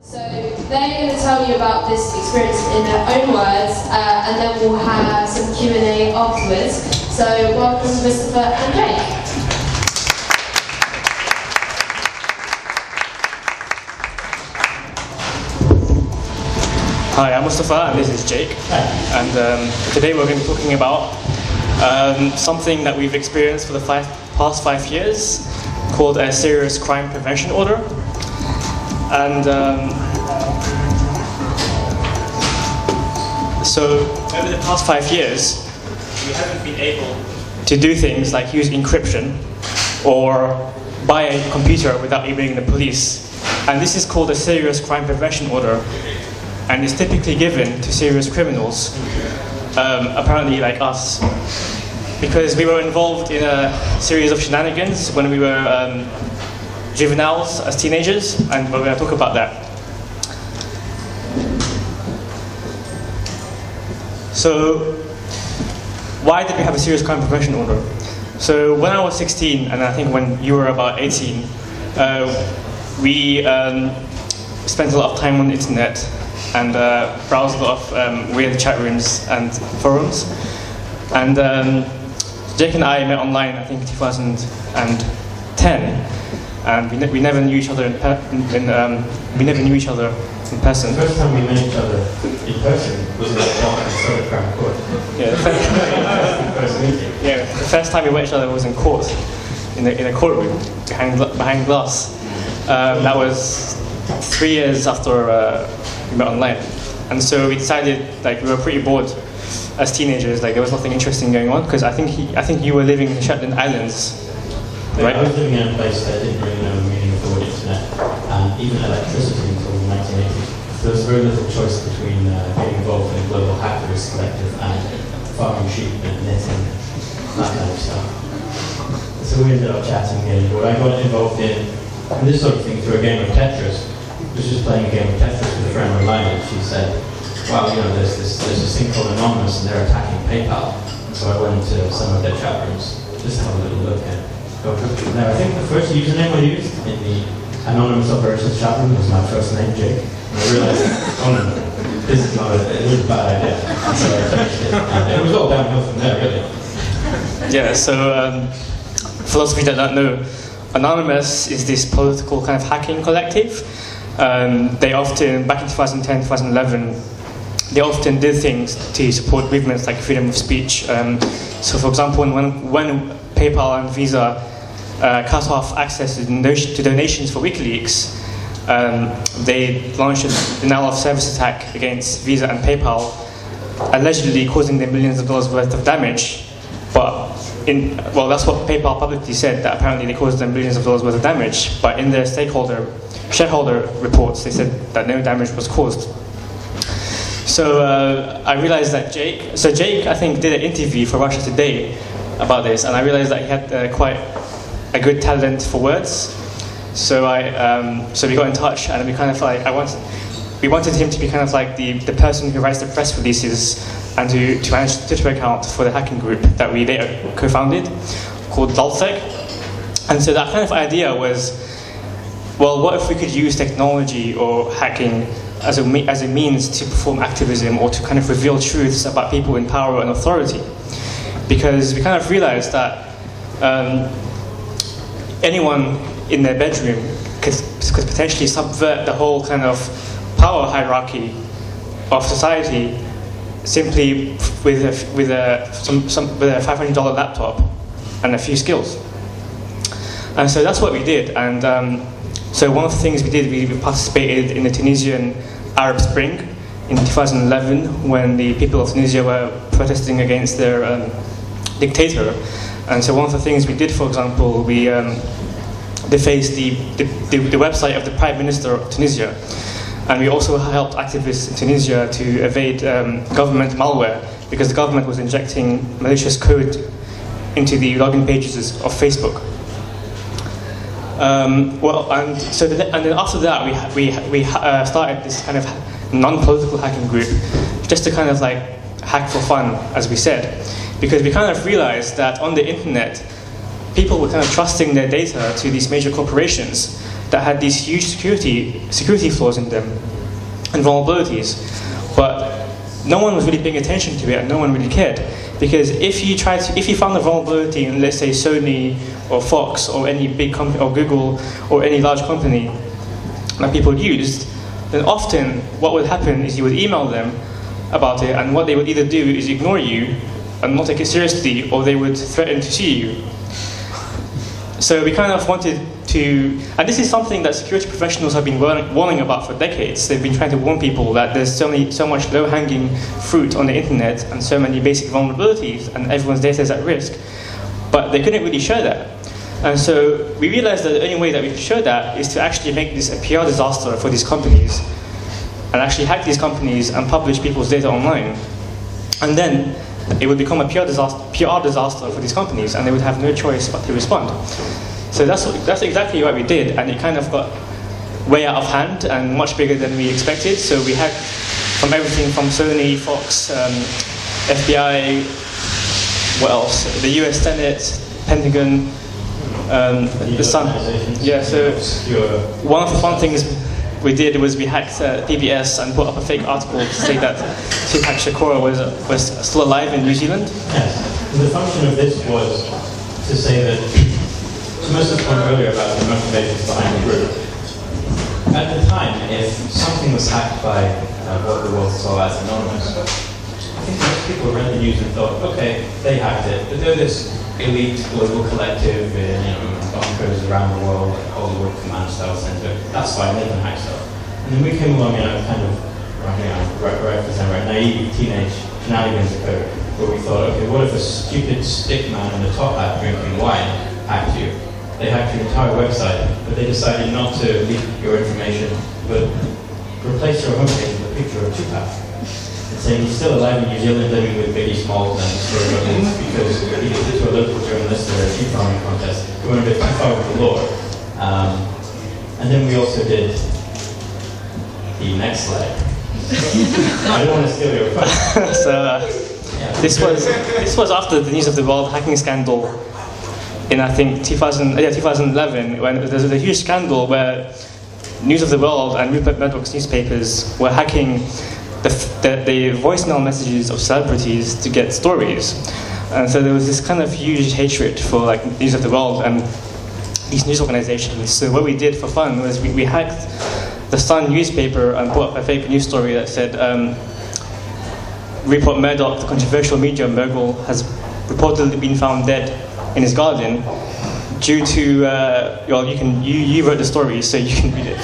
So they're going to tell you about this experience in their own words, and then we'll have some Q&A afterwards. So welcome Mustafa and Jake. Hi, I'm Mustafa and this is Jake. Hi. And today we're going to be talking about something that we've experienced for the past 5 years called a Serious Crime Prevention Order. And so over the past 5 years, we haven't been able to do things like use encryption or buy a computer without emailing the police. And this is called a Serious Crime Prevention Order, and is typically given to serious criminals, apparently like us, because we were involved in a series of shenanigans when we were juveniles as teenagers, and we're going to talk about that. So, why did we have a serious crime prevention order? So, when I was 16, and I think when you were about 18, we spent a lot of time on the internet and browsed a lot of weird chat rooms and forums. And Jake and I met online, I think 2010, and we never knew each other we never knew each other in person. The first time we met each other in person was at the Crown Court. Yeah, the first time we met each other was in court, in a courtroom behind glass. That was 3 years after we met online, and so we decided, like, we were pretty bored as teenagers. Like, there was nothing interesting going on, because I think you were living in the Shetland Islands, right? I was living in a place that didn't really know the meaning of the word internet, and even electricity until the 1980s. There was very little choice between getting involved in a global hackers collective and farming sheep and knitting, that kind of stuff. So we ended up chatting and getting bored. I got involved in this sort of thing through a game of Tetris. I was just playing a game of Tetris with a friend online, and she said, "Wow, you know, there's this thing called Anonymous, and they're attacking PayPal." And so I went into some of their chat rooms just to have a little look and go through. Now, I think the first username I used in the Anonymous Operations chat room was my first name, Jake. And I realized, oh no, this is not it was a bad idea. So I changed it. And it was all downhill from there, really. Yeah, so for those of you that don't know, Anonymous is this political kind of hacking collective. They often, back in 2010, 2011, they often did things to support movements like freedom of speech. So, for example, when PayPal and Visa cut off access to donations for WikiLeaks, they launched a denial of service attack against Visa and PayPal, allegedly causing them millions of dollars worth of damage. But that's what PayPal publicly said, that apparently they caused them billions of dollars worth of damage. But in their shareholder reports, they said that no damage was caused. So I realized that Jake, I think, did an interview for Russia Today about this, and I realized that he had quite a good talent for words. So so we got in touch, and we kind of like we wanted him to be kind of like the person who writes the press releases and to manage the Twitter account for the hacking group that we later co-founded, called DalSec. And so that kind of idea was, well, what if we could use technology or hacking as a means to perform activism or to kind of reveal truths about people in power and authority? Because we kind of realized that anyone in their bedroom could potentially subvert the whole kind of power hierarchy of society simply with a $500 laptop and a few skills. And so that's what we did. And so one of the things we did, we participated in the Tunisian Arab Spring in 2011, when the people of Tunisia were protesting against their dictator. And so one of the things we did, for example, we defaced the website of the Prime Minister of Tunisia. And we also helped activists in Tunisia to evade government malware, because the government was injecting malicious code into the login pages of Facebook. And then after that, we started this kind of non-political hacking group, just to kind of like hack for fun, as we said, because we kind of realized that on the internet, people were kind of trusting their data to these major corporations, that had these huge security flaws in them and vulnerabilities, but no one was really paying attention to it, and no one really cared. Because if you found a vulnerability in, let's say, Sony or Fox or any big company or Google or any large company that people used, then often what would happen is you would email them about it, and what they would either do is ignore you and not take it seriously, or they would threaten to sue you. So we kind of wanted to, and this is something that security professionals have been warning about for decades. They've been trying to warn people that there's so much low-hanging fruit on the internet and so many basic vulnerabilities, and everyone's data is at risk. But they couldn't really show that. And so we realized that the only way that we could show that is to actually make this a PR disaster for these companies, and actually hack these companies and publish people's data online. And then it would become a PR disaster for these companies, and they would have no choice but to respond. So that's exactly what we did, and it kind of got way out of hand and much bigger than we expected. So we hacked from everything from Sony, Fox, FBI, what else? The US Senate, Pentagon, the Sun. Yeah, so one of the fun things we did was we hacked PBS and put up a fake article to say that Tupac Shakur was still alive in New Zealand. Yes, and the function of this was to say that, to Mercer's point earlier about the motivations behind the group, at the time, if something was hacked by what the world saw as anonymous, I think most people read the news and thought, okay, they hacked it, but they're this elite global collective in bunkers around the world, like Hollywood Command Style Center. That's fine, they can hack stuff. And then we came along and kind of naive teenage shenanigans occurred, where we thought, okay, what if a stupid stick man in a top hat drinking wine hacked you? They hacked your entire website, but they decided not to leak your information, but replace your homepage with a picture of Tupac. Saying he's still alive in New Zealand, living with Biggie Smalls and story records, because he did it to a local journalist at a sheep farming contest. We went a bit too far with the law. And then we also did the next slide. I don't want to steal your fun. So this was after the News of the World hacking scandal in, I think, 2011, when there was a huge scandal where News of the World and Rupert Murdoch's newspapers were hacking the voicemail messages of celebrities to get stories. And so there was this kind of huge hatred for like News of the World and these news organizations. So what we did for fun was we hacked the Sun newspaper and put up a fake news story that said Rupert Murdoch, the controversial media mogul, has reportedly been found dead in his garden due to, you wrote the story, so you can read it.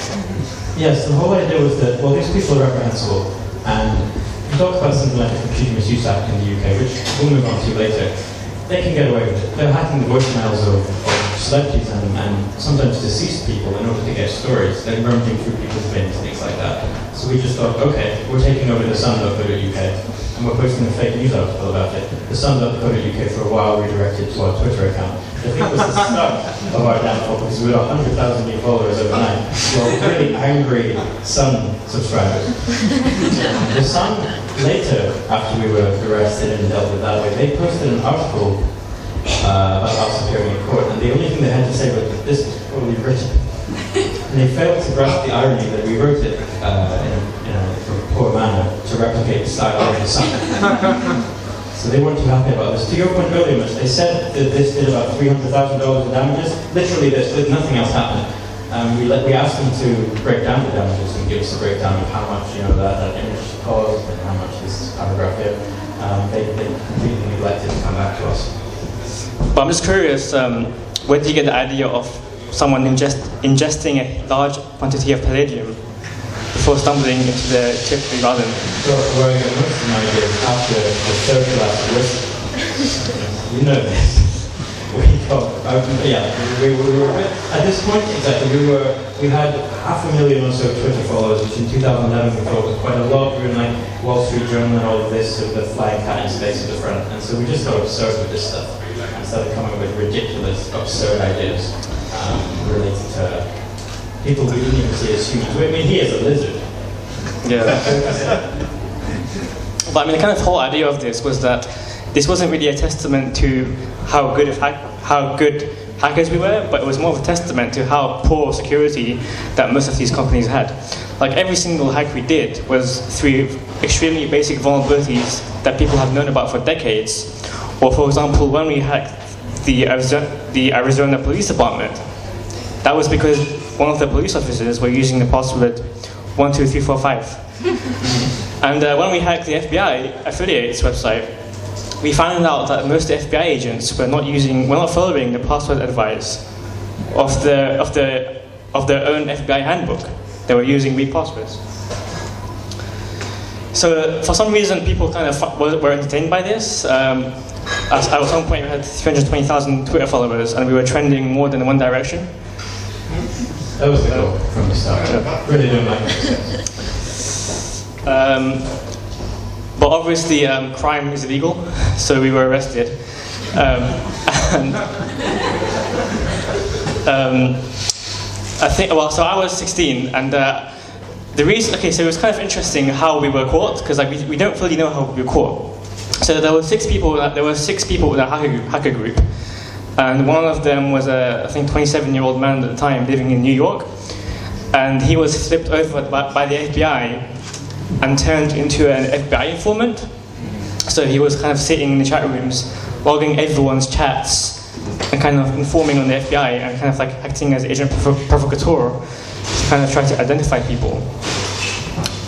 Yes, the whole idea was that, well, these people are reprehensible. And we talked about something like the Computer Misuse Act in the UK, which we'll move on to later. They can get away with it. They're hacking the voicemails of celebrities and sometimes deceased people in order to get stories. They're rummaging through people's bins, things like that. So we just thought, okay, we're taking over the Sun.co.uk and we're posting a fake news article about it. The Sun.co.uk for a while redirected to our Twitter account. I think it was the start of our downfall because we got 100,000 new followers overnight. Well, really angry Sun subscribers. The Sun, later, after we were arrested and dealt with that way, they posted an article about us appearing in court, and the only thing they had to say was that this was poorly written. And they failed to grasp the irony that we wrote it in a poor manner to replicate the style of the Sun. So they weren't too happy about this. To your point earlier, Mitch, they said that this did about $300,000 in damages. Literally this, but nothing else happened. We asked them to break down the damages and give us a breakdown of how much that image caused and how much this paragraph did. They completely neglected to come back to us. But I'm just curious, where did you get the idea of someone ingesting a large quantity of palladium before stumbling into the Tifley garden? So where I got most of my ideas after the third glass of whiskey. You know this. We were at this point exactly. We had 500,000 or so Twitter followers, which in 2011 we thought was quite a lot. We were in like Wall Street Journal and all of this, with the flying cat in space at the front, and so we just got absurd with this stuff and started coming up with ridiculous, absurd ideas related to people we didn't even see as humans. I mean, he is a lizard. Yeah. But I mean, the kind of whole idea of this was that this wasn't really a testament to how good of how good hackers we were, but it was more of a testament to how poor security that most of these companies had. Like every single hack we did was through extremely basic vulnerabilities that people have known about for decades. Or for example, when we hacked the Arizona Police Department, that was because one of the police officers were using the password 12345. And when we hacked the FBI affiliates website, we found out that most FBI agents were not following the password advice of their own FBI handbook. They were using weak passwords. So for some reason, people kind of were entertained by this. At some point, we had 320,000 Twitter followers, and we were trending more than one direction. That was the goal from the start. Really don't like it. But obviously, crime is illegal, so we were arrested. I think, well, so I was 16, and the reason, okay, so it was kind of interesting how we were caught, because like we don't fully know how we were caught. So there were six people in our hacker group, and one of them was a, I think, 27-year-old man at the time living in New York, and he was flipped over by the FBI and turned into an FBI informant. So he was kind of sitting in the chat rooms, logging everyone's chats, and kind of informing on the FBI, and kind of like acting as agent provocateur to kind of try to identify people.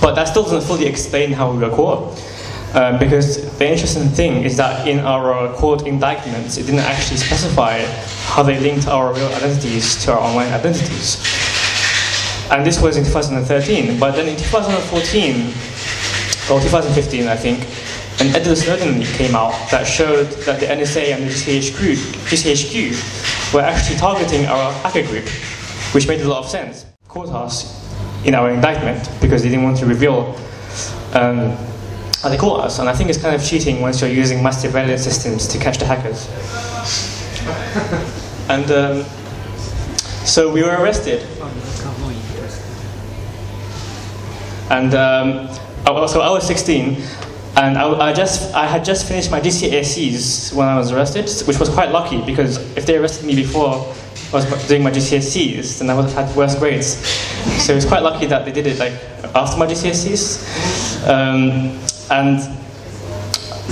But that still doesn't fully explain how we were caught, because the interesting thing is that in our court indictments, it didn't actually specify how they linked our real identities to our online identities. And this was in 2013, but then in 2014, or 2015 I think, an Edward Snowden leak came out that showed that the NSA and the GCHQ were actually targeting our hacker group, which made a lot of sense. Caught us in our indictment because they didn't want to reveal how they caught us, and I think it's kind of cheating once you're using mass surveillance systems to catch the hackers. And so we were arrested. And so I was 16, and I had just finished my GCSEs when I was arrested, which was quite lucky, because if they arrested me before I was doing my GCSEs, then I would have had worse grades. So it was quite lucky that they did it like after my GCSEs. And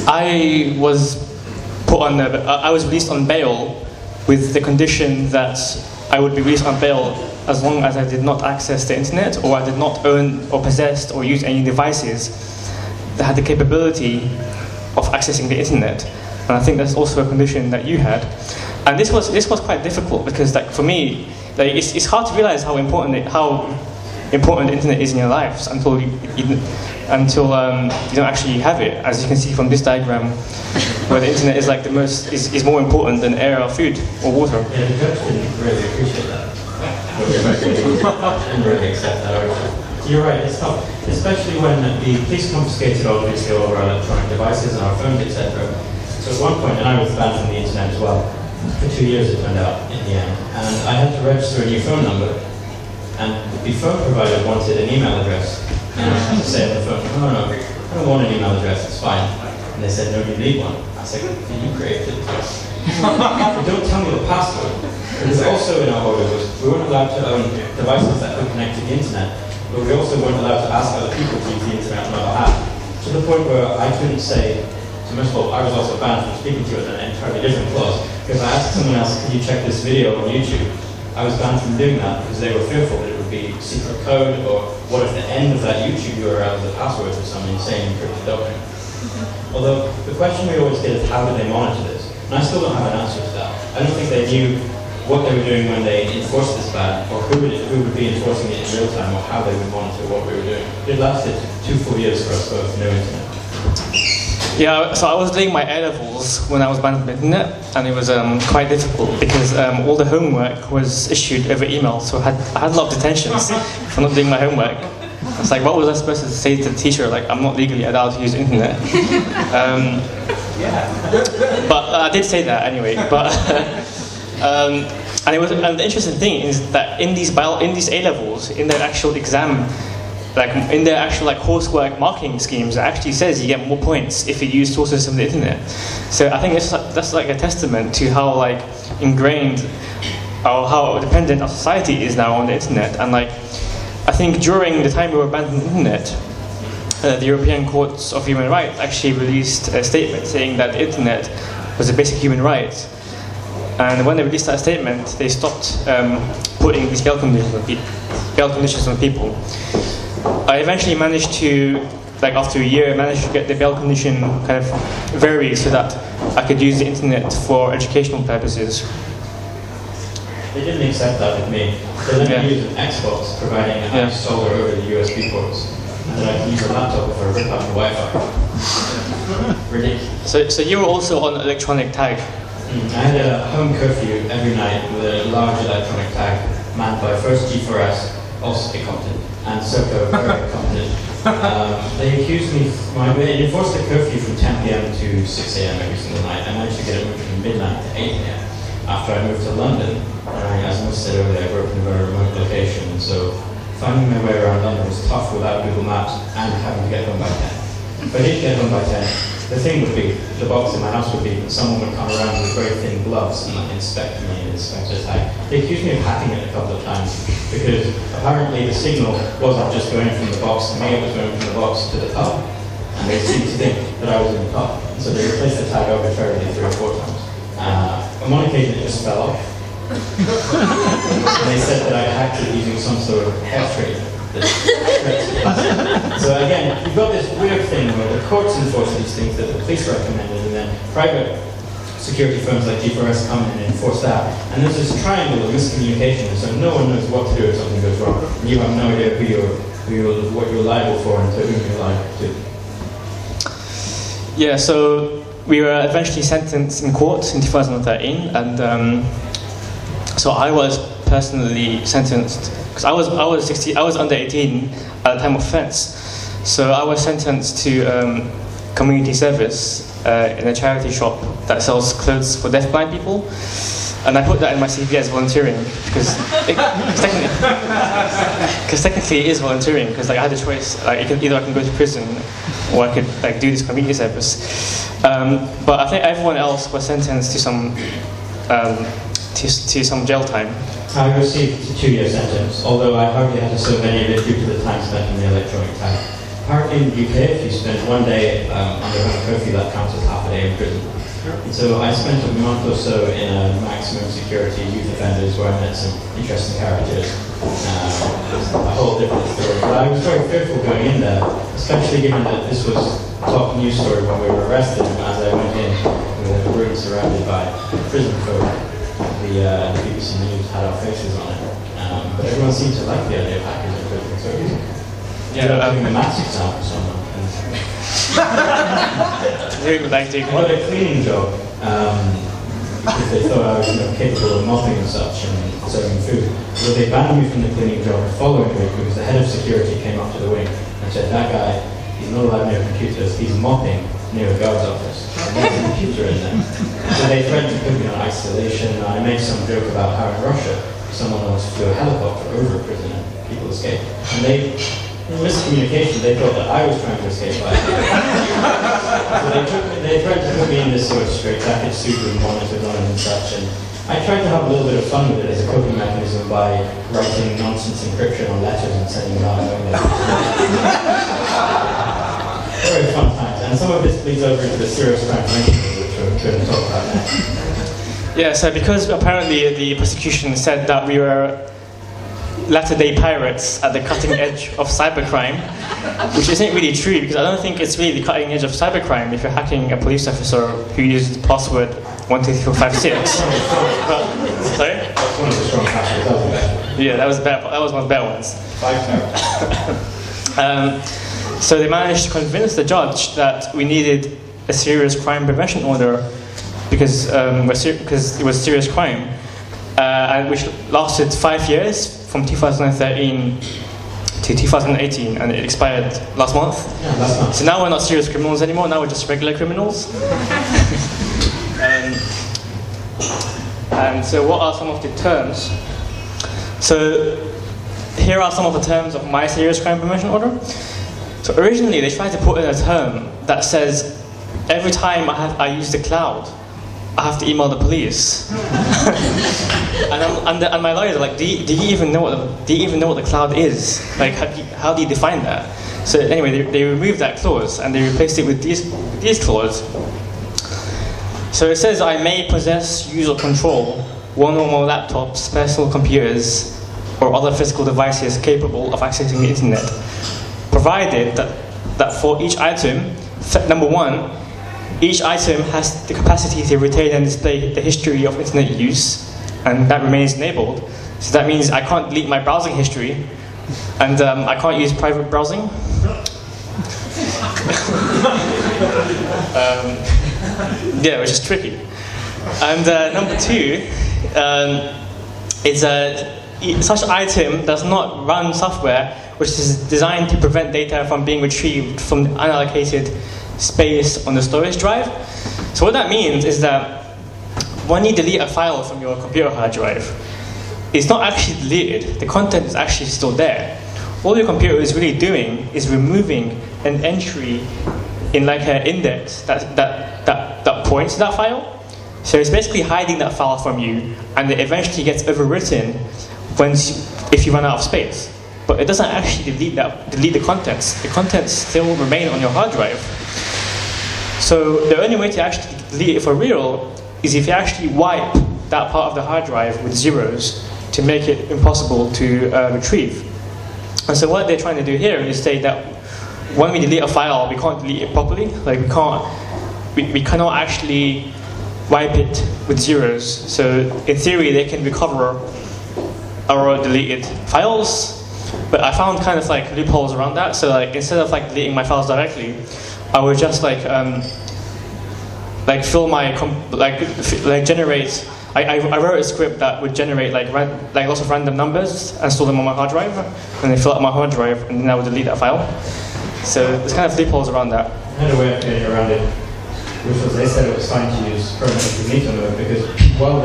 I was I was released on bail with the condition that I would be released on bail as long as I did not access the internet, or I did not own or possess or use any devices that had the capability of accessing the internet. And I think that's also a condition that you had. And this was quite difficult, because like for me, like, it's hard to realize how important the internet is in your lives until you don't actually have it. As you can see from this diagram, where the internet is like is more important than air or food or water. Yeah, the judge didn't really appreciate that. Didn't really accept that argument. You're right, it's tough, especially when the police confiscated obviously all of our electronic devices and our phones, etc. So at one point, and I was banned from the internet as well, for 2 years it turned out in the end, and I had to register a new phone number, and the phone provider wanted an email address, and I had to say on the phone, no, I don't want an email address, it's fine. And they said, no, you need one. I said, can you create it? Don't tell me the password. Because also in our order was, we weren't allowed to own devices that could connect to the internet, but we also weren't allowed to ask other people to use the internet on our behalf. To the point where I couldn't say, so first of all, I was also banned from speaking to you in an entirely different clause, because I asked someone else, could you check this video on YouTube? I was banned from doing that because they were fearful that it would be secret code, or what if the end of that YouTube URL is a password for some insane encrypted document. Although the question we always get is, how do they monitor this? And I still don't have an answer to that. I don't think they knew what they were doing when they enforced this ban, or who would be enforcing it in real time, or how they would monitor what we were doing. It lasted 2 full years for us both, no internet. Yeah, so I was doing my A-levels when I was banned from the internet, and it was quite difficult because all the homework was issued over email, so I had a lot of detentions for not doing my homework. It's like, what was I supposed to say to the teacher? Like, I'm not legally allowed to use the internet. But I did say that anyway. But and it was the interesting thing is that in these A-levels, in their actual exam, like in their actual coursework marking schemes, it actually says you get more points if you use sources from the internet. So I think it's that's like a testament to how like ingrained or how dependent our society is now on the internet. And like, I think during the time we were banned from the internet, the European Courts of Human Rights actually released a statement saying that the internet was a basic human right. And when they released that statement, they stopped putting these bail conditions on people. I eventually managed to, like after a year, managed to get the bail condition kind of varied so that I could use the internet for educational purposes. They didn't accept that with me. They let me use an Xbox, providing a nice solder over the USB ports, and then I could use a laptop if I rip out the Wi-Fi. Ridiculous. So you were also on electronic tag. I had a home curfew every night with a large electronic tag manned by first G4S, also incompetent, and Serco, very competent. They accused me, they enforced the curfew from 10 p.m. to 6 a.m. every single night. I managed to get it moved from midnight to 8 a.m. after I moved to London. As I said earlier, I grew up in a very remote location, and so finding my way around London was tough without Google Maps and having to get home by 10. If I did get home by 10, the thing would be, the box in my house would be, someone would come around with very thin gloves and like inspect me and inspect the tag. They accused me of hacking it a couple of times because apparently the signal wasn't just going from the box to me, it was going from the box to the pub. And they seemed to think that I was in the pub. And so they replaced the tag arbitrarily 3 or 4 times. On one occasion it just fell off. And they said that I hacked it using some sort of hair trade. So again, you've got this weird thing where the courts enforce these things that the police recommended, and then private security firms like G4S come in and enforce that. And there's this triangle of miscommunication, so no one knows what to do if something goes wrong. You have no idea what you're liable for and to whom you're liable to. Yeah, so we were eventually sentenced in court in 2013, and so I was personally sentenced because I was under 18 at the time of offence. So I was sentenced to community service in a charity shop that sells clothes for deafblind people, and I put that in my CV as volunteering because technically it is volunteering because like I had a choice, like either I can go to prison or I could like do this community service. But I think everyone else was sentenced to some jail time. I received a 2-year sentence, although I hardly had to serve any of it due to the time spent in the electronic tag. Apparently in the UK, if you spend 1 day under home curfew, that counts as half a day in prison. And so I spent a month or so in a maximum security youth offenders where I met some interesting characters. A whole different story. But I was very fearful going in there, especially given that this was a top news story when we were arrested, and as I went in, we had a room surrounded by prison folk. The BBC News had our faces on it, but everyone seemed to like the idea of hackers in prison, so doing the maths exam for someone. Well, a cleaning job, because they thought I was capable of mopping and such and serving food. So they banned me from the cleaning job the following week because the head of security came up to the wing and said, that guy, he's not allowed near computers, he's mopping near a guard's office. And there's a computer in there. So they threatened to put me on isolation. I made some joke about how in Russia, someone else flew a helicopter over a prison and people escaped. And in miscommunication, they thought that I was trying to escape by So they tried to put me in this sort of straight-jacket suit with monitors on it and such. And I tried to have a little bit of fun with it as a coping mechanism by writing nonsense encryption on letters and sending them out. Very fun times, and some of this bleeds over into the serious crime ranking, which we're going to talk about now. Yeah, so because apparently the prosecution said that we were latter-day pirates at the cutting edge of cybercrime, which isn't really true, because I don't think it's really the cutting edge of cybercrime if you're hacking a police officer who uses the password 12356. Sorry? That's one of the strong passwords. Yeah, that was one of the better ones. 5 characters. So they managed to convince the judge that we needed a serious crime prevention order because it was serious crime, and which lasted 5 years from 2013 to 2018, and it expired last month. Yeah, last month. So now we're not serious criminals anymore. Now we're just regular criminals. And so, what are some of the terms? So here are some of the terms of my serious crime prevention order. So originally they tried to put in a term that says every time I use the cloud, I have to email the police. and my lawyers are like, do you even know what the cloud is? Like, how do you define that? So anyway, they removed that clause and they replaced it with these clause. So it says, I may possess, use, or control one or more laptops, personal computers, or other physical devices capable of accessing the internet, provided that for each item, number one, each item has the capacity to retain and display the history of internet use, and that remains enabled. So that means I can't delete my browsing history, and I can't use private browsing. Yeah, which is tricky. And number two, such item does not run software which is designed to prevent data from being retrieved from the unallocated space on the storage drive. So what that means is that when you delete a file from your computer hard drive, it's not actually deleted, the content is actually still there. All your computer is really doing is removing an entry in like an index that points to that file. So it's basically hiding that file from you, and it eventually gets overwritten if you run out of space. But it doesn't actually delete the contents. The contents still remain on your hard drive. So the only way to actually delete it for real is if you actually wipe that part of the hard drive with zeros to make it impossible to retrieve. And so what they're trying to do here is say that when we delete a file, we can't delete it properly. Like we cannot actually wipe it with zeros. So in theory, they can recover our deleted files. But I found kind of like loopholes around that. So like instead of like deleting my files directly, I would just like fill my generate. I wrote a script that would generate like lots of random numbers and store them on my hard drive, and then fill up my hard drive, and then I would delete that file. So there's kind of loopholes around that. I had a way of getting around it, which was they said it was fine to use permanent incognito mode because while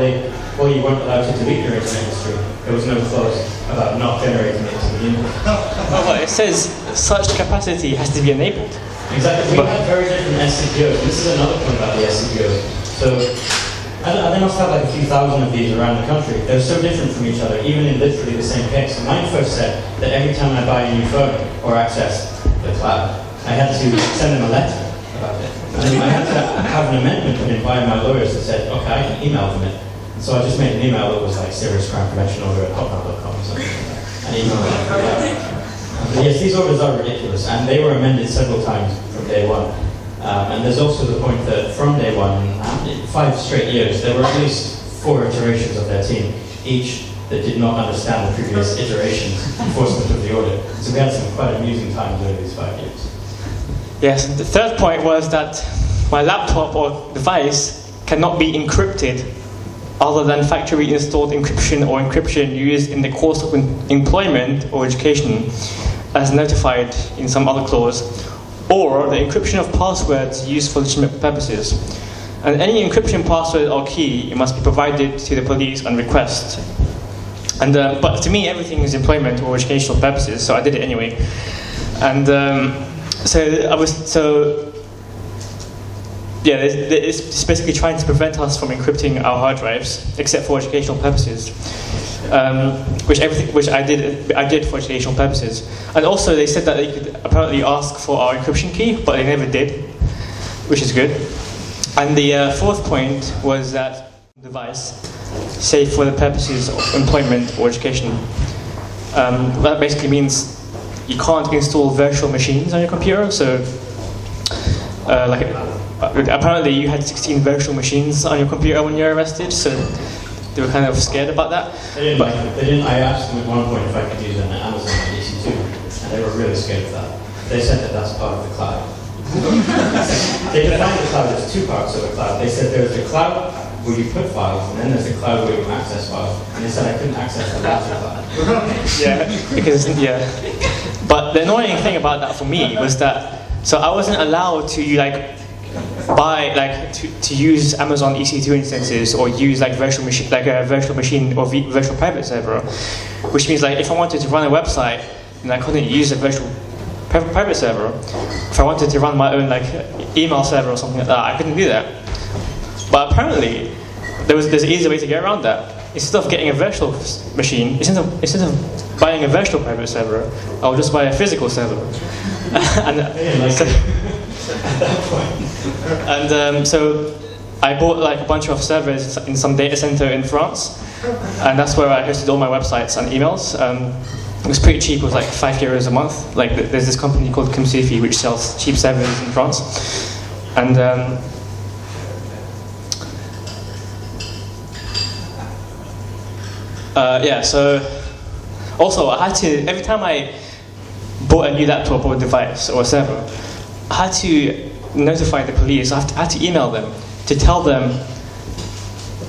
you weren't allowed to delete your internet history, there was no clause about not generating it to begin with. Well, it says such capacity has to be enabled. Exactly. We had very different SCPOs. This is another point about the SCPOs. So they must have like a few thousand of these around the country. They're so different from each other, even in literally the same case. So mine first said that every time I buy a new phone or access the cloud, I had to send them a letter about it. And I had to have an amendment put in by my lawyers that said, okay, I can email them it. So I just made an email that was like serious crime prevention order at hotmail.com or something like that. And emailed it. But yes, these orders are ridiculous, and they were amended several times from day one. And there's also the point that from day one, 5 straight years, there were at least 4 iterations of their team, each that did not understand the previous iterations enforcement of the order. So we had some quite amusing times over these 5 years. Yes, the third point was that my laptop or device cannot be encrypted other than factory installed encryption or encryption used in the course of employment or education as notified in some other clause, or the encryption of passwords used for legitimate purposes. And any encryption password or key, it must be provided to the police on request. And but to me, everything is employment or educational purposes, so I did it anyway. And it's basically trying to prevent us from encrypting our hard drives, except for educational purposes, which I did for educational purposes. And also, they said that they could apparently ask for our encryption key, but they never did, which is good. And the fourth point was that device, safe for the purposes of employment or education. That basically means you can't install virtual machines on your computer. So, apparently you had 16 virtual machines on your computer when you were arrested, so they were kind of scared about that. They didn't. I asked them at one point if I could use an Amazon EC2, and they were really scared of that. They said that that's part of the cloud. They defined the cloud as 2 parts of a cloud. They said there's the cloud where you put files, and then there's the cloud where you access files. And they said I couldn't access the latter cloud. But the annoying thing about that for me was that, so I wasn't allowed to to use Amazon EC2 instances or use a virtual machine or virtual private server, which means if I wanted to run a website and I couldn't use a virtual private server, if I wanted to run my own email server or something like that, I couldn't do that. But apparently, there's an easier way to get around that. Instead of getting a virtual machine, instead of buying a virtual private server, I'll just buy a physical server. So I bought like a bunch of servers in some data center in France, and that's where I hosted all my websites and emails. It was pretty cheap. It was like €5 a month. Like there's this company called Kimsifi which sells cheap servers in France, and so also I had to, every time I bought a new laptop or a device or a server, I had to notify the police. I had to email them to tell them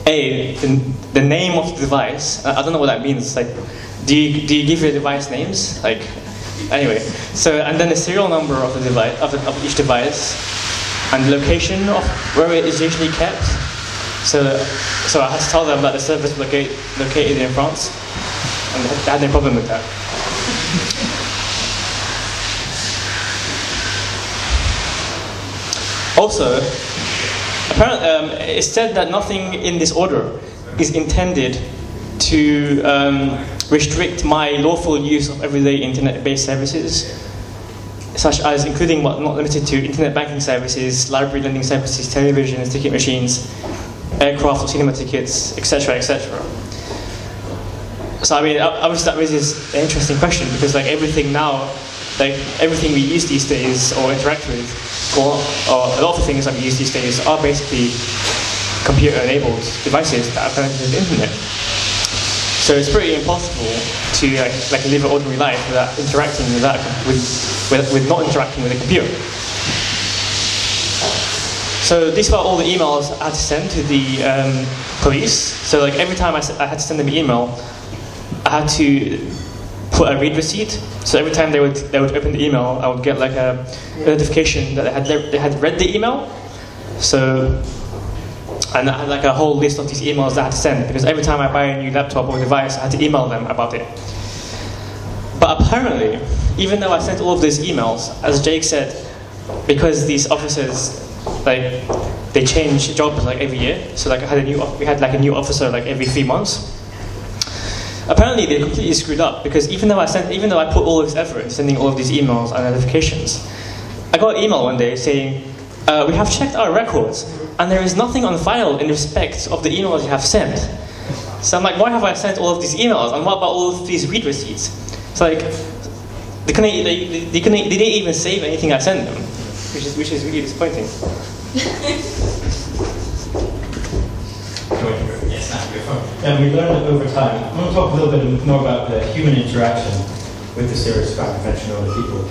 the name of the device. I don't know what that means. Like, do you give your device names? Like, anyway. So and then the serial number of the device of each device, and the location of where it is usually kept. So I had to tell them that the server is located in France, and I had no problem with that. Also, apparently, it's said that nothing in this order is intended to restrict my lawful use of everyday internet-based services, such as including but not limited to internet banking services, library lending services, televisions, ticket machines, aircraft or cinema tickets, etc., etc. So I mean, obviously that raises an interesting question, because like everything now, like everything we use these days or interact with, or a lot of the things that we use these days are basically computer-enabled devices that are connected to the internet. So it's pretty impossible to like live an ordinary life without interacting with not interacting with a computer. So these were all the emails I had to send to the police. So like every time I had to send them an email, I had to put a read receipt. So every time they would open the email, I would get like a notification that they had read the email. So, and I had like a whole list of these emails that I had to send, because every time I buy a new laptop or device, I had to email them about it. But apparently, even though I sent all of these emails, as Jake said, because these officers, like, they change jobs like every year. So like we had like a new officer like every 3 months. Apparently they completely screwed up, because even though I put all this effort in sending all of these emails and notifications, I got an email one day saying, we have checked our records and there is nothing on file in respect of the emails you have sent. So I'm like, why have I sent all of these emails, and what about all of these read receipts? It's like, they didn't even save anything I sent them, which is really disappointing. And we learned that over time. I'm going to talk a little bit more about the human interaction with the serious crime prevention order people.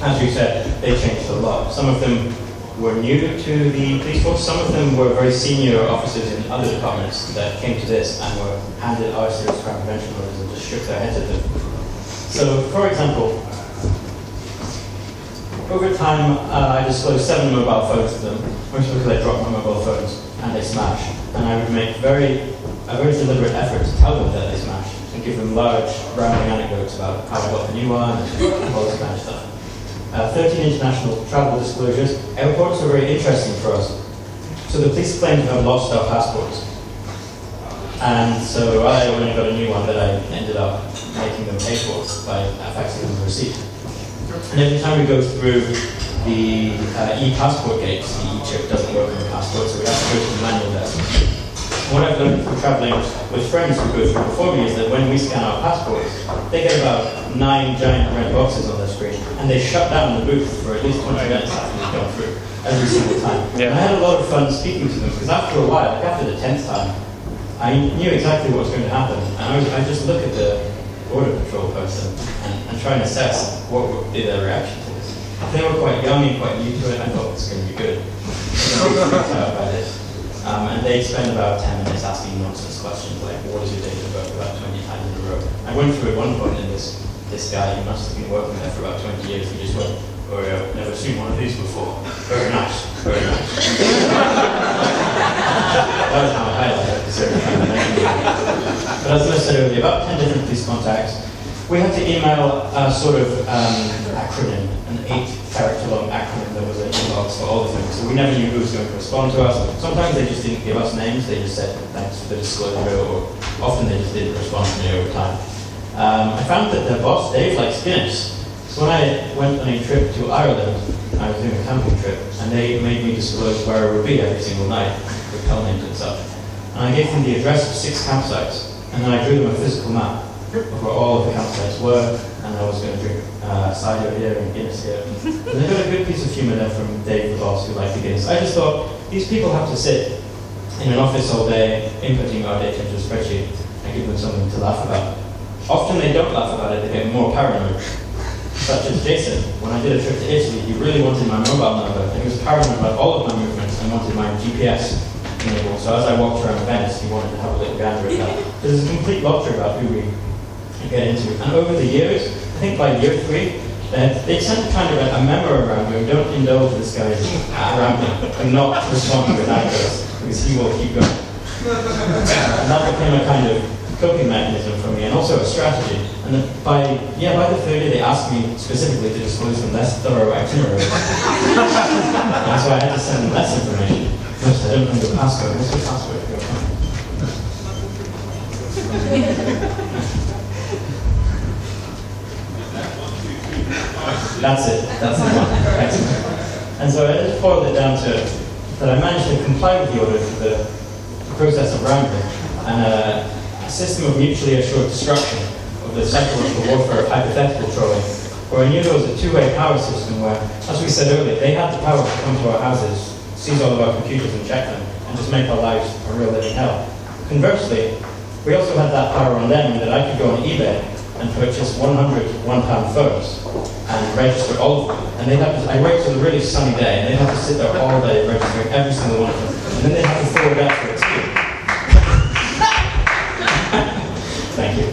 As you said, they changed a lot. Some of them were new to the police force. Some of them were very senior officers in other departments that came to this and were handed our serious crime prevention orders and just shook their heads at them. So, for example, over time, I disclosed 7 mobile phones to them, mostly because I dropped my mobile phones and they smashed. And I would make a very deliberate effort to tell them that they smashed, and give them large, rambling anecdotes about how I got the new one and all this kind of stuff. 13 international travel disclosures. Airports are very interesting for us. So the police claim to have lost our passports. And so I only got a new one that I ended up making them pay for by faxing them the receipt. And every time we go through the e-passport gates, the e-chip doesn't work on the passport, so we have to go to the manual desk. What I've learned from traveling with friends who go through before me is that when we scan our passports, they get about 9 giant red boxes on their screen, and they shut down the booth for at least 20 minutes after we've gone through, every single time. Yeah. And I had a lot of fun speaking to them, because after a while, like after the 10th time, I knew exactly what was going to happen, and I just look at the border patrol person and try and assess what would be their reaction to this. They were quite young and quite new to it. I thought this was going to be good. By this. And they'd spend about 10 minutes asking nonsense questions like, what is your date of birth, about 20 times in a row. I went through at one point, and this guy, he must have been working there for about 20 years, he just went, oh yeah, never seen one of these before. Very nice, very nice. That was how I highlighted the certain. But as I said earlier, about 10 different police contacts. we had to email a sort of acronym, an 8-character long acronym that was an inbox for all the things. So we never knew who was going to respond to us. Sometimes they just didn't give us names, they just said thanks for the disclosure, or often they just didn't respond to me over time. I found that their boss, Dave, likes Guinness. So when I went on a trip to Ireland, I was doing a camping trip, and they made me disclose where I would be every single night, with hotel names and such. And I gave them the address of 6 campsites, and then I drew them a physical map of where all of the campsites were, and I was going to drink cider here and Guinness here. And I got a good piece of humour there from Dave, the boss, who liked the Guinness. I just thought, these people have to sit in an office all day, inputting our data into a spreadsheet, and give them something to laugh about. Often they don't laugh about it, they get more paranoid. Such as Jason, when I did a trip to Italy, he really wanted my mobile number, and he was paranoid about all of my movements and wanted my GPS enabled. So as I walked around Venice, he wanted to have a little gander at that. There's a complete lottery about who we get into. And over the years, I think by year 3, they sent kind of a memo around going, don't indulge this guy around me, and not respond with address, because he will keep going. And that became a kind of coping mechanism for me, and also a strategy. And by the 30, they asked me specifically to disclose some less thorough itineraries. And so I had to send them less information. First, I don't know the passcode. What's the password? That's it. That's the one. Excellent. And so I just boiled it down to that I managed to comply with the order for the process of rounding, and a system of mutually assured destruction of the psychological warfare of hypothetical trolling, where I knew there was a two-way power system where, as we said earlier, they had the power to come to our houses, seize all of our computers and check them, and just make our lives a real living hell. Conversely, we also had that power on them, that I could go on eBay and purchase 100 £1 phones and register all of them. And they'd have to, I wait till a really sunny day, and they'd have to sit there all day registering every single one of them. And then they'd have to forward that for a team. Thank you.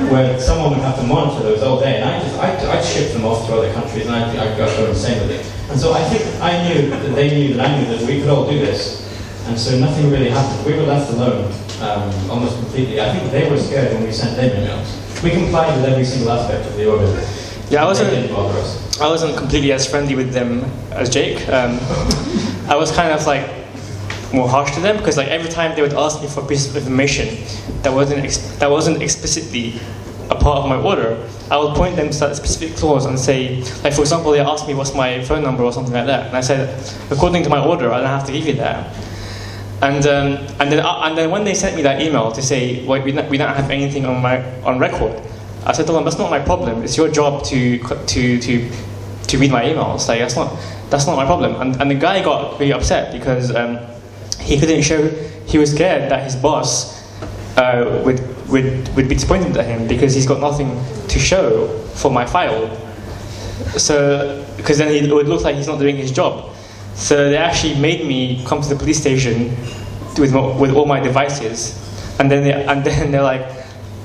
Where someone would have to monitor those all day, and I'd ship them off to other countries, and I'd go insane with it. And so I think I knew that they knew that I knew that we could all do this, and so nothing really happened. We were left alone almost completely. I think they were scared when we sent them emails. We complied with every single aspect of the order. Yeah, I wasn't completely as friendly with them as Jake. I was kind of like more harsh to them, because like every time they would ask me for a piece of information that wasn't explicitly a part of my order, I would point them to that specific clause and say, like for example, they asked me what's my phone number or something like that, and I said, according to my order, I don't have to give you that. And then when they sent me that email to say, well, we don't have anything on record, I said to them, that's not my problem. It's your job to read my emails. Like that's not my problem. And the guy got really upset because he couldn't show. He was scared that his boss would be disappointed at him because he's got nothing to show for my file. So because then it would look like he's not doing his job. So they actually made me come to the police station with all my devices, and then they're like,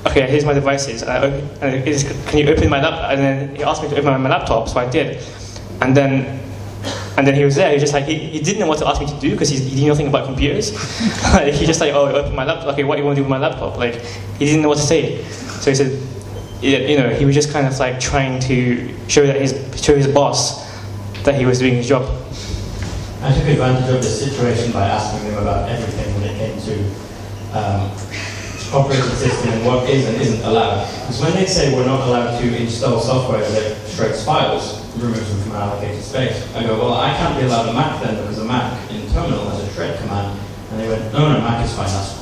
okay, here's my devices. Can you open my laptop? And then he asked me to open my laptop, so I did. And then he was there. He just like he didn't know what to ask me to do because he knew nothing about computers. He just like, oh, open my laptop. Okay, what do you want to do with my laptop? Like he didn't know what to say. So he said, he was just kind of like trying to show his boss that he was doing his job. I took advantage of the situation by asking them about everything when it came to operating system and what is and isn't allowed. Because when they say we're not allowed to install software that shreds files, removes them from allocated space, I go, well, I can't be allowed a Mac then, because a Mac in terminal has a shred command. And they went, no, Mac is fine, that's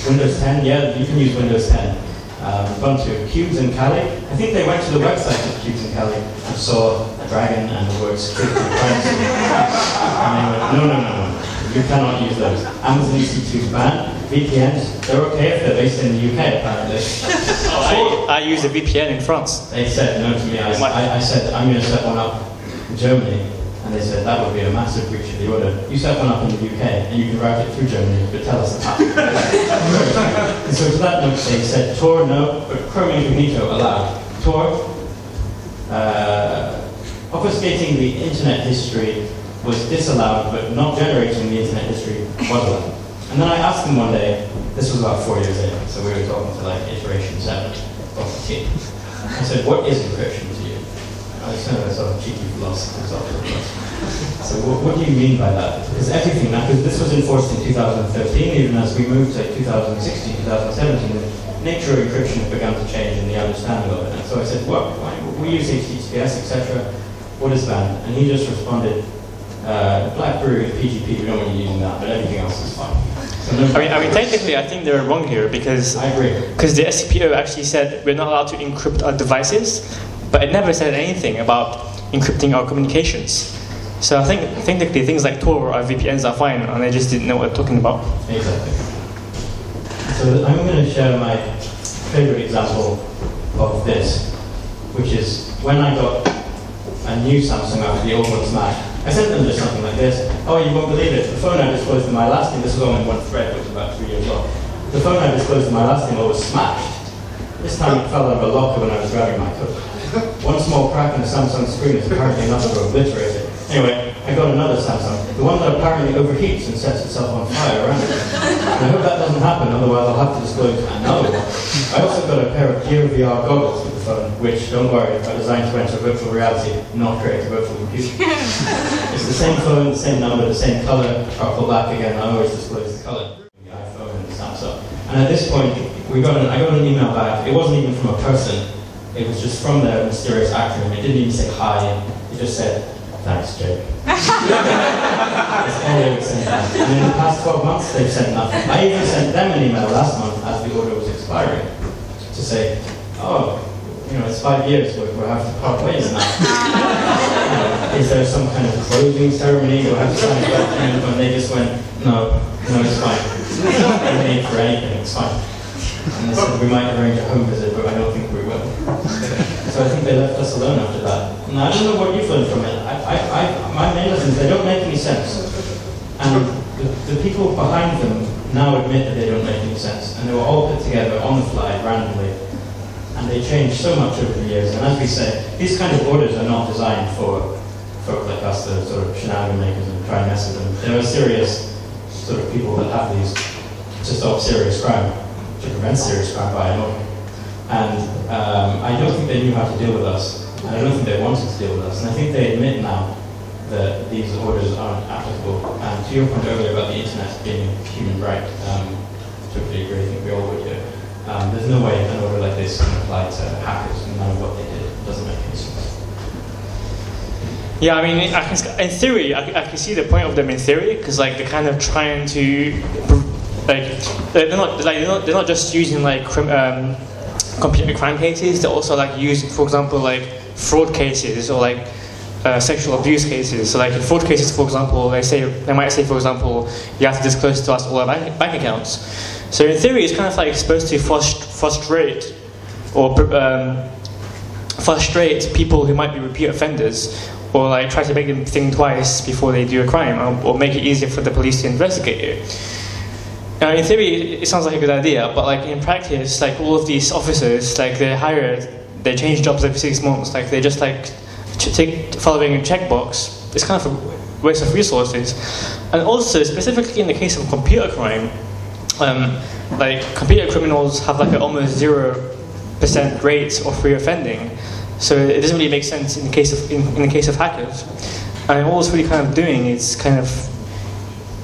Windows 10, yeah, you can use Windows 10. Ubuntu, Cubes and Kali. I think they went to the website of Cubes and Kali and saw a dragon and the word security privacy. And they went, no, you cannot use those. Amazon EC2's banned. VPNs, they're okay if they're based in the UK, apparently. I use a VPN in France. They said no to me. I said, I'm going to set one up in Germany. And they said, that would be a massive breach of the order. You set one up in the UK, and you can route it through Germany, but tell us how. And so to that note, they said, Tor, no, but Chrome Incognito allowed. Tor, obfuscating the internet history was disallowed, but not generating the internet history was allowed. And then I asked them one day, this was about 4 years in, so we were talking to like iteration 7. of the team. I said, what is encryption to you? I was kind of a sort of cheeky philosopher. So what do you mean by that? Because everything, because this was enforced in 2013, even as we moved to 2016, 2017, the nature of encryption began to change and the understanding of it. And so I said, well, we use HTTPS, etc. What is that? And he just responded, BlackBerry with PGP, we don't want you using that, but everything else is fine. So no, I mean, technically, I think they're wrong here because I agree. Because the SCPO actually said we're not allowed to encrypt our devices, but it never said anything about encrypting our communications. So I think technically things like Tor or VPNs are fine, and they just didn't know what they're talking about. Exactly. So I'm going to share my favorite example of this, which is when I got a new Samsung after the old one smashed. I sent them just something like this. Oh, you won't believe it. The phone I disclosed in my last email, this was only one thread, which was about 3 years old. The phone I disclosed in my last email was smashed. This time it fell out of a locker when I was grabbing my coat. One small crack in the Samsung screen is apparently enough to obliterate it. Anyway, I got another Samsung, the one that apparently overheats and sets itself on fire around it. And I hope that doesn't happen, otherwise I'll have to disclose another one. I also got a pair of Gear VR goggles with the phone, which, don't worry, are designed to enter virtual reality, not create a virtual computer. It's the same phone, the same number, the same color. I'll pull back again, I always disclose the color. The iPhone and the Samsung. And at this point, I got an email back. It wasn't even from a person. It was just from their mysterious acronym. It didn't even say hi. It just said, thanks, Jake. That's all they would send back. And in the past 12 months, they've sent nothing. I even sent them an email last month as the order was expiring to say, oh, it's 5 years, we'll have to part ways now. Is there some kind of closing ceremony? We'll have to sign a document. And they just went, no, it's fine. No need for anything, it's fine. And they said, we might arrange a home visit, but I don't think we will. So I think they left us alone after that. And I don't know what you've learned from it. My main lessons, they don't make any sense. And the people behind them now admit that they don't make any sense. And they were all put together on the fly, randomly. And they changed so much over the years. And as we say, these kind of orders are not designed for folk like us, the sort of shenanigan makers and try and mess with them. There are serious sort of people that have these to stop serious crime, to prevent serious crime by annoying. And I don't think they knew how to deal with us, and I don't think they wanted to deal with us. And I think they admit now that these orders aren't applicable. And to your point earlier about the internet being a human right, totally agree, I think we all would here. There's no way an order like this can apply to hackers, no matter what they did. It doesn't make any sense. Yeah, I mean, in theory, I can see the point of them in theory, because like they're kind of trying to, like, they're not just using like computer crime cases. They're also like using, for example, like fraud cases or like sexual abuse cases. So like in fraud cases, for example, they might say, for example, you have to disclose to us all our bank accounts. So in theory, it's kind of like supposed to frustrate or frustrate people who might be repeat offenders, or like try to make them think twice before they do a crime, or make it easier for the police to investigate it. Now, in theory, it sounds like a good idea, but like in practice, like all of these officers, like they're hired, they change jobs every 6 months. Like they just like following a checkbox. It's kind of a waste of resources. And also, specifically in the case of computer crime, like computer criminals have like an almost 0% rate of reoffending. So it doesn't really make sense in the case of hackers. And all it's really kind of doing is kind of,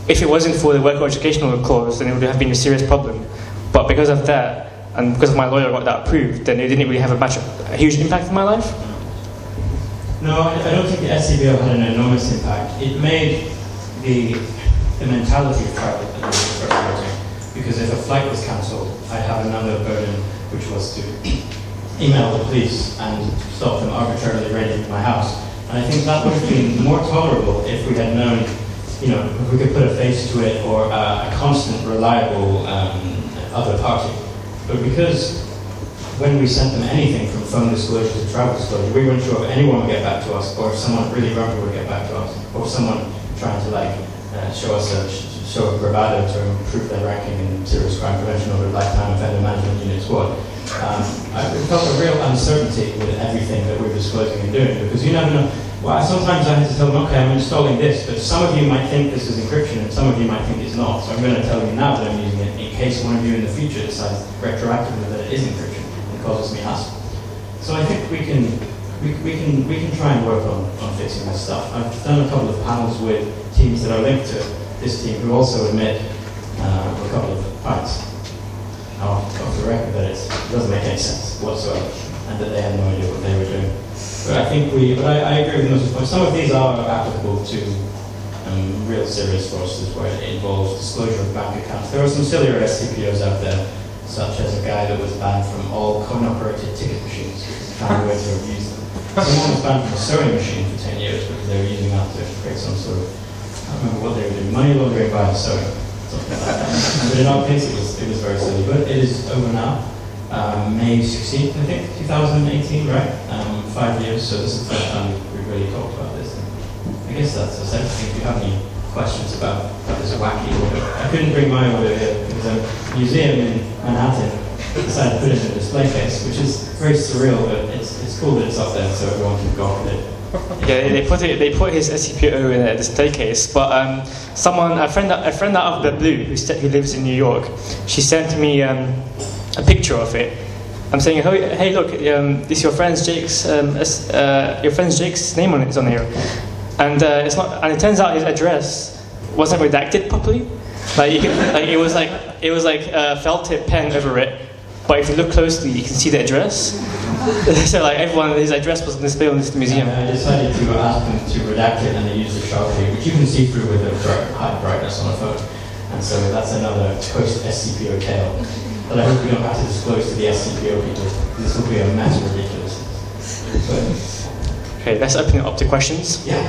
if it wasn't for the work or educational clause, then it would have been a serious problem. But because of that, and because my lawyer got that approved, then it didn't really have a huge impact in my life. No, I don't think the SCBO had an enormous impact. It made the mentality of travel a little frustrating. Because if a flight was cancelled, I'd have another burden, which was to email the police and stop them arbitrarily raiding my house. And I think that would have been more tolerable if we had known, if we could put a face to it, or a constant, reliable other party. But because when we sent them anything from phone disclosure to travel disclosure, we weren't sure if anyone would get back to us, or if someone really grumpy would get back to us, or if someone trying to show us a show of bravado to improve their ranking in serious crime prevention over lifetime offender management unit squad. I felt a real uncertainty with everything that we're disclosing and doing, because you never know. Well, sometimes I have to tell them, okay, I'm installing this, but some of you might think this is encryption and some of you might think it's not. So I'm going to tell you now that I'm using it in case one of you in the future decides retroactively that it is encryption and causes me hassle. So I think we can try and work on fixing this stuff. I've done a couple of panels with teams that are linked to this team who also admit a couple of points off the record that it doesn't make any sense whatsoever, and that they had no idea what they were doing. But I agree with most of the points. Some of these are applicable to real serious fraudsters where it involves disclosure of bank accounts. There are some sillier SCPOs out there, such as a guy that was banned from all coin-operated ticket machines. Found a way to abuse them. Someone was banned from a sewing machine for 10 years because they were using that to create some sort of, I don't remember what they were doing, money laundering by sewing, something like that. But in our case, it was very silly. But it is over now. May 16th, I think, 2018, right? 5 years, so this is the first time we've really talked about this. I guess that's everything. If you have any questions about this wacky order. I couldn't bring my order here because a museum in Manhattan decided to put it in a display case, which is very surreal, but it's cool that it's up there so everyone can go with it. Yeah, they put his SCPO in a display case, but a friend out of the blue who lives in New York, she sent me a picture of it. I'm saying, hey, look, this your friend's Jake's name is on here, and it's not. And it turns out his address wasn't redacted properly. It was like a felt tip pen over it. But if you look closely, you can see the address. So his address was displayed on this museum. I decided to ask them to redact it, and they used a Sharpie, which you can see through with a high brightness on a phone. And so that's another post-SCPO tale. But I hope we don't have to disclose to the SCPO people. This will be a massive ridiculousness. Okay, let's open it up to questions. Yeah.